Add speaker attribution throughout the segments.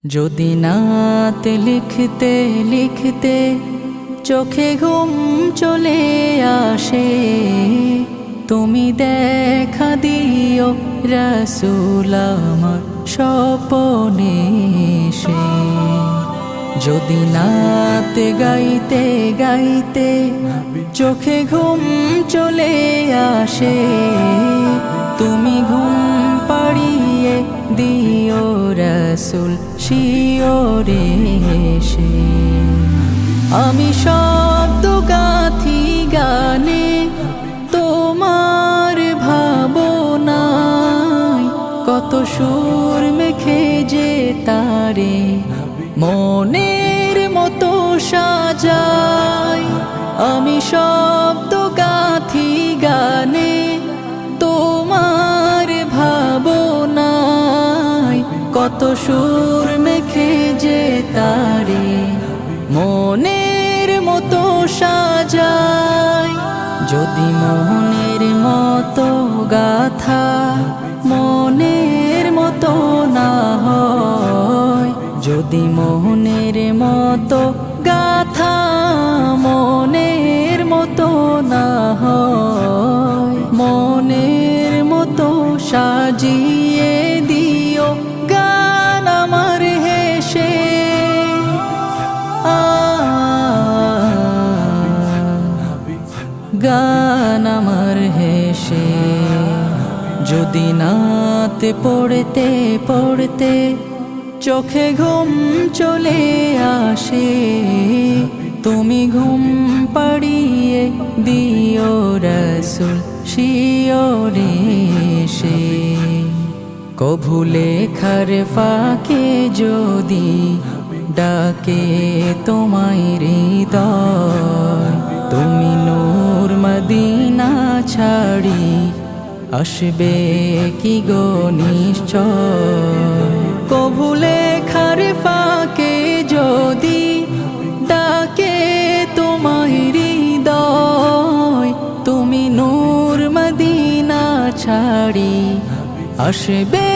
Speaker 1: যদি নাত লিখতে লিখতে চোখে ঘুম চলে আসে, তুমি দেখা দিও রাসূল আমার স্বপ্নে এসে। যদি নাত গাইতে গাইতে চোখে ঘুম চলে আসে, তুমি ঘুম পাড়িয়ে দিও রাসূল শিওরে এসে। আমি শব্দ গাথি গানে তোমার ভাবনায়, কত সুর মেখে যে তারে মনের মতো সাজাই। আমি শব্দ গাথি গানে তোমার ভাবনায়, কত সুর মেখে যে তারে মনের মতো সাজাই। যদি মনের মতো গাথা মনের মতো না হয়, যদি মনের মতো গাথা মনের মতো না হয়, মনের মতো সাজিয়ে দিও গান আমার হেসে। গান আমার হেসে। যদি নাত পড়তে পড়তে চোখে ঘুম চলে আসে, তুমি ঘুম পাড়িয়ে দিও রাসূল শিওরে এসে। কভু লেখার ফাঁকে যদি ডাকে তোমায় হৃদয়, তুমি নূর মদিনা ছাড়ি আসবে কি গো নিশ্চয়। কভু লেখার ফাঁকে যদি ডাকে তোমায় হৃদয়, তুমি নূর মদিনা ছাড়ি আসবে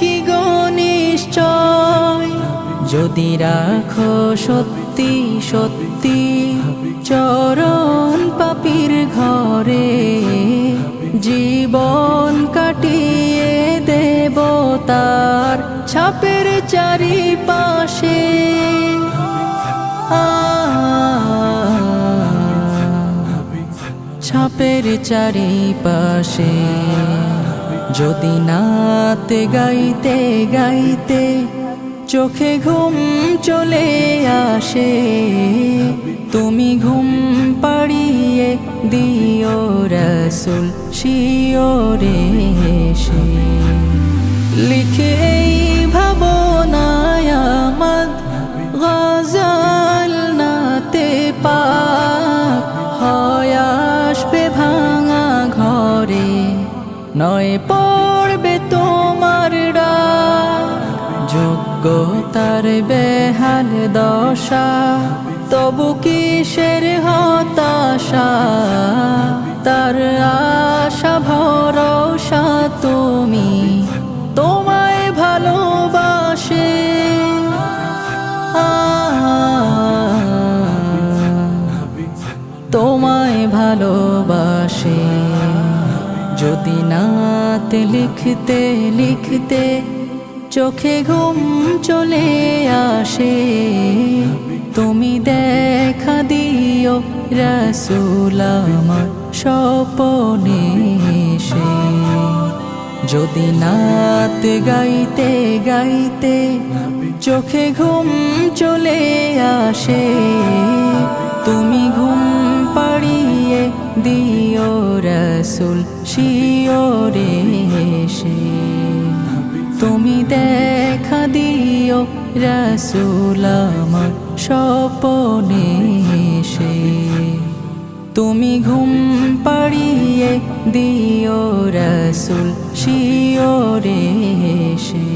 Speaker 1: কি গো নিশ্চয়। যদি রাখো সত্যি সত্যি চরণ পাপীর ঘরে, জীবন কাটিয়ে দেব তার ছাপের চারিপাশে। ছাপের চারিপাশে। যদি নাত গাইতে গাইতে চোখে ঘুম চলে আসে, তুমি ঘুম পাড়িয়ে দিও রাসূল শিওরে এসে। লিখে এই ভাবনায় আমদ গজল নাতে পাক, হয় আসবে ভাঙা ঘরে, নয় পড়বে তোমার ডাক। যোগ্যতার বেহাল দশা, তবু কিসের হতাশা, তার আশা ভরসা তুমি, তোমায় ভালোবাসে। তোমায় ভালোবাসে। যদি নাত লিখতে লিখতে চোখে ঘুম চলে আসে, তুমি দেখা দিও রাসূল আমার স্বপ্নে এসে। যদি নাত গাইতে গাইতে চোখে ঘুম চলে আসে, তুমি ঘুম পাড়িয়ে দিও রাসূল শিওরে এসে। তুমি দেখা দিও রাসূল আমার স্বপ্নে এসে। তুমি ঘুম পাড়িয়ে দিও রাসূল শিওরে এসে।